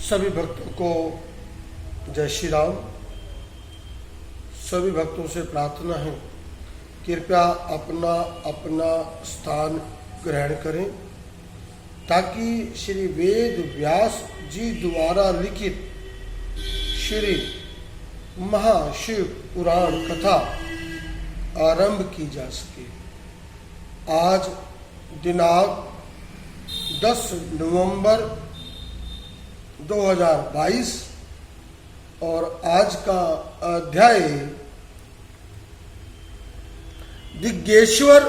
सभी भक्तों को जय श्री राम। सभी भक्तों से प्रार्थना है, कृपया अपना अपना स्थान ग्रहण करें ताकि श्री वेद व्यास जी द्वारा लिखित श्री महाशिव पुराण कथा आरंभ की जा सके। आज दिनांक 10 नवंबर 2022 और आज का अध्याय दिग्गेश्वर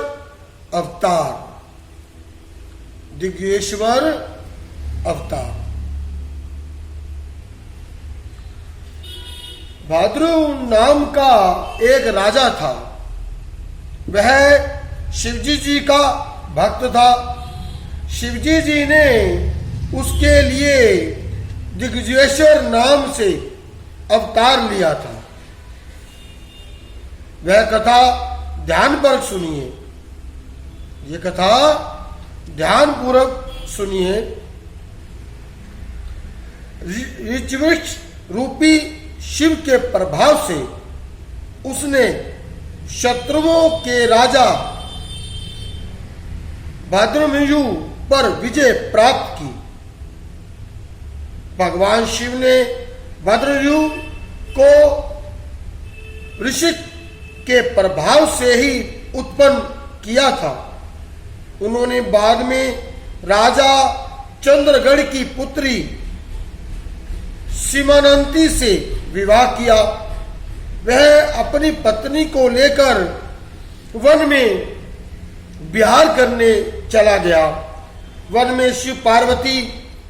अवतार। दिग्गेश्वर अवतार। भाद्रु नाम का एक राजा था। वह शिवजी जी का भक्त था। शिवजी जी ने उसके लिए दिग्गेश्वर नाम से अवतार लिया था। वह कथा ध्यानपूर्वक सुनिए। ये कथा ध्यानपूर्वक सुनिए। ऋचवृक्ष रूपी शिव के प्रभाव से उसने शत्रुओं के राजा भाद्रमयु पर विजय प्राप्त की। भगवान शिव ने भाद्रमयु को ऋषि के प्रभाव से ही उत्पन्न किया था। उन्होंने बाद में राजा चंद्रगढ़ की पुत्री सीमानंती से विवाह किया। वह अपनी पत्नी को लेकर वन में विहार करने चला गया। वन में शिव पार्वती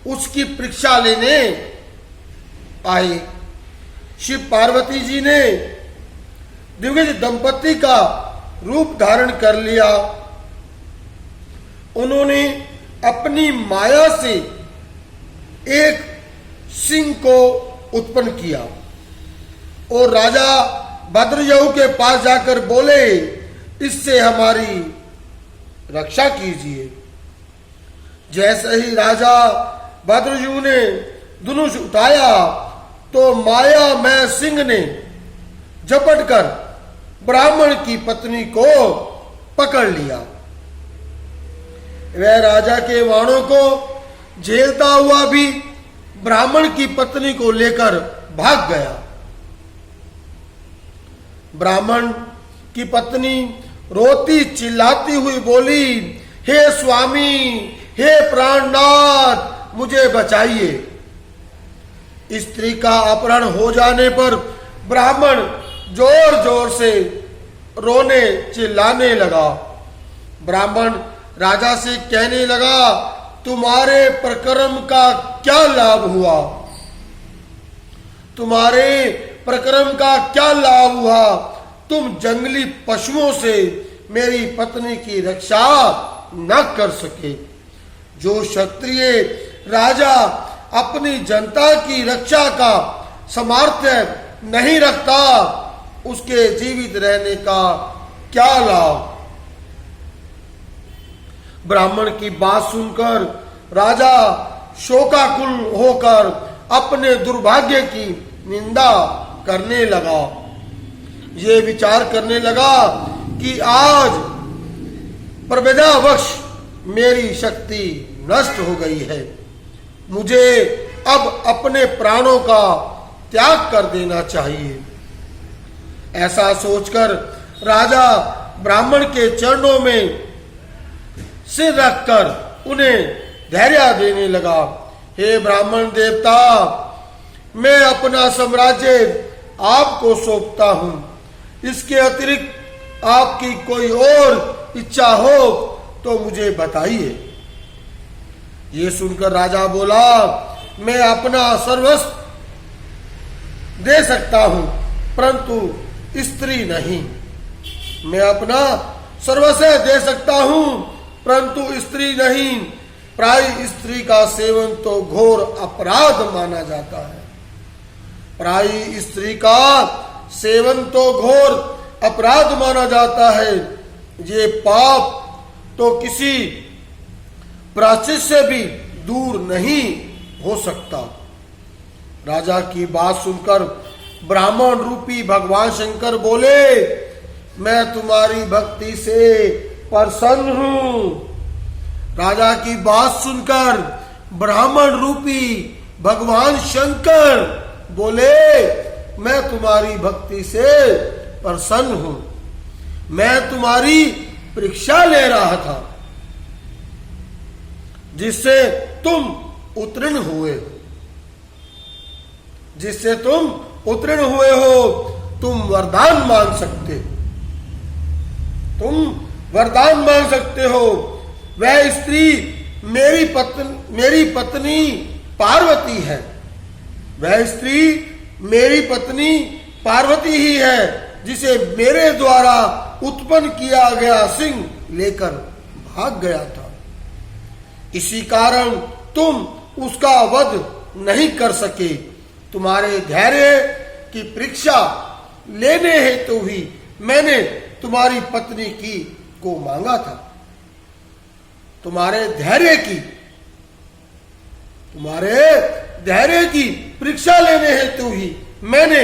उसकी परीक्षा लेने आए। शिव पार्वती जी ने दिग्गज दंपति का रूप धारण कर लिया। उन्होंने अपनी माया से एक सिंह को उत्पन्न किया और राजा भाद्रमयु के पास जाकर बोले, इससे हमारी रक्षा कीजिए। जैसे ही राजा भाद्रमयु ने धनुष उठाया तो माया में सिंह ने झपटकर ब्राह्मण की पत्नी को पकड़ लिया। वह राजा के वाणों को झेलता हुआ भी ब्राह्मण की पत्नी को लेकर भाग गया। ब्राह्मण की पत्नी रोती चिल्लाती हुई बोली, हे स्वामी, हे प्राणनाथ, मुझे बचाइए। स्त्री का अपहरण हो जाने पर ब्राह्मण जोर जोर से रोने चिल्लाने लगा। ब्राह्मण राजा से कहने लगा, तुम्हारे प्रकर्म का क्या लाभ हुआ? तुम्हारे प्रकर्म का क्या लाभ हुआ? तुम जंगली पशुओं से मेरी पत्नी की रक्षा न कर सके। जो क्षत्रिय राजा अपनी जनता की रक्षा का सामर्थ्य नहीं रखता, उसके जीवित रहने का क्या लाभ? ब्राह्मण की बात सुनकर राजा शोकाकुल होकर अपने दुर्भाग्य की निंदा करने लगा। ये विचार करने लगा कि आज प्रवेदावश मेरी शक्ति नष्ट हो गई है। मुझे अब अपने प्राणों का त्याग कर देना चाहिए। ऐसा सोचकर राजा ब्राह्मण के चरणों में सिर रखकर उन्हें धैर्य देने लगा। हे ब्राह्मण देवता, मैं अपना साम्राज्य आपको सौंपता हूं। इसके अतिरिक्त आपकी कोई और इच्छा हो तो मुझे बताइए। ये सुनकर राजा बोला, मैं अपना सर्वस्व दे सकता हूं परंतु स्त्री नहीं। मैं अपना सर्वस्व दे सकता हूं परंतु स्त्री नहीं। प्राय स्त्री का सेवन तो घोर अपराध माना जाता है। प्राय स्त्री का सेवन तो घोर अपराध माना जाता है। ये पाप तो किसी प्रायश्चित से भी दूर नहीं हो सकता। राजा की बात सुनकर ब्राह्मण रूपी भगवान शंकर बोले, मैं तुम्हारी भक्ति से प्रसन्न हूं। राजा की बात सुनकर ब्राह्मण रूपी भगवान शंकर बोले, मैं तुम्हारी भक्ति से प्रसन्न हूं। मैं तुम्हारी परीक्षा ले रहा था जिससे तुम उत्तीर्ण हुए हो, जिससे तुम उत्तीर्ण हुए हो। तुम वरदान मांग सकते हो, तुम वरदान मांग सकते हो। वह स्त्री मेरी पत्नी पार्वती है, वह स्त्री मेरी पत्नी पार्वती ही है, जिसे मेरे द्वारा उत्पन्न किया गया सिंह लेकर भाग गया था। इसी कारण तुम उसका वध नहीं कर सके। तुम्हारे धैर्य की परीक्षा लेने हेतु ही मैंने तुम्हारी पत्नी को मांगा था। तुम्हारे धैर्य की परीक्षा लेने हेतु ही मैंने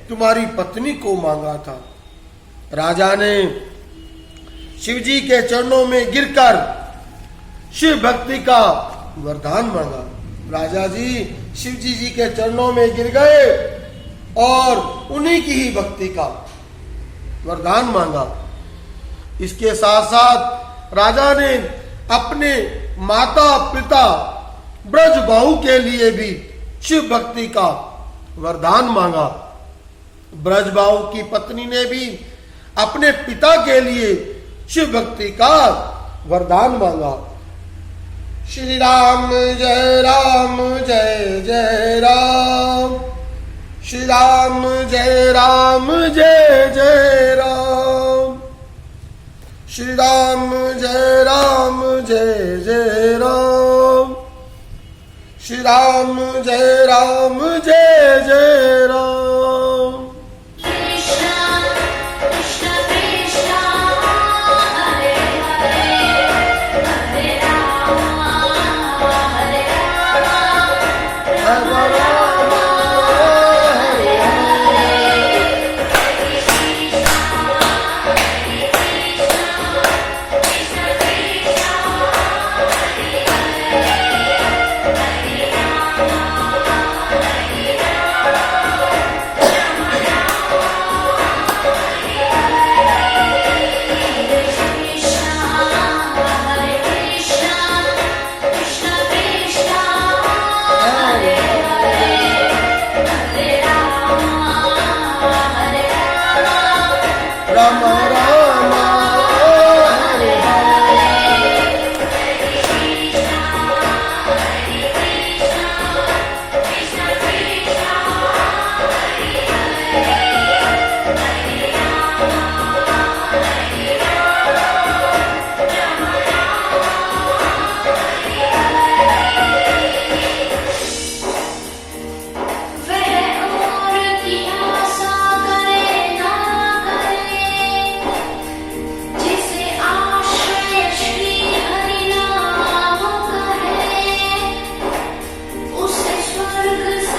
तुम्हारी पत्नी को मांगा था। राजा ने शिव जी के चरणों में गिरकर शिव भक्ति का वरदान मांगा। राजा जी शिव जी के चरणों में गिर गए और उन्हीं की ही भक्ति का वरदान मांगा। इसके साथ साथ राजा ने अपने माता पिता ब्रजबाहु के लिए भी शिव भक्ति का वरदान मांगा। ब्रजबाहु की पत्नी ने भी अपने पिता के लिए शिव भक्ति का वरदान मांगा। श्री राम जय राम जय जय राम, श्री राम जय जय राम, श्री राम जय जय राम, श्री राम जय जय राम।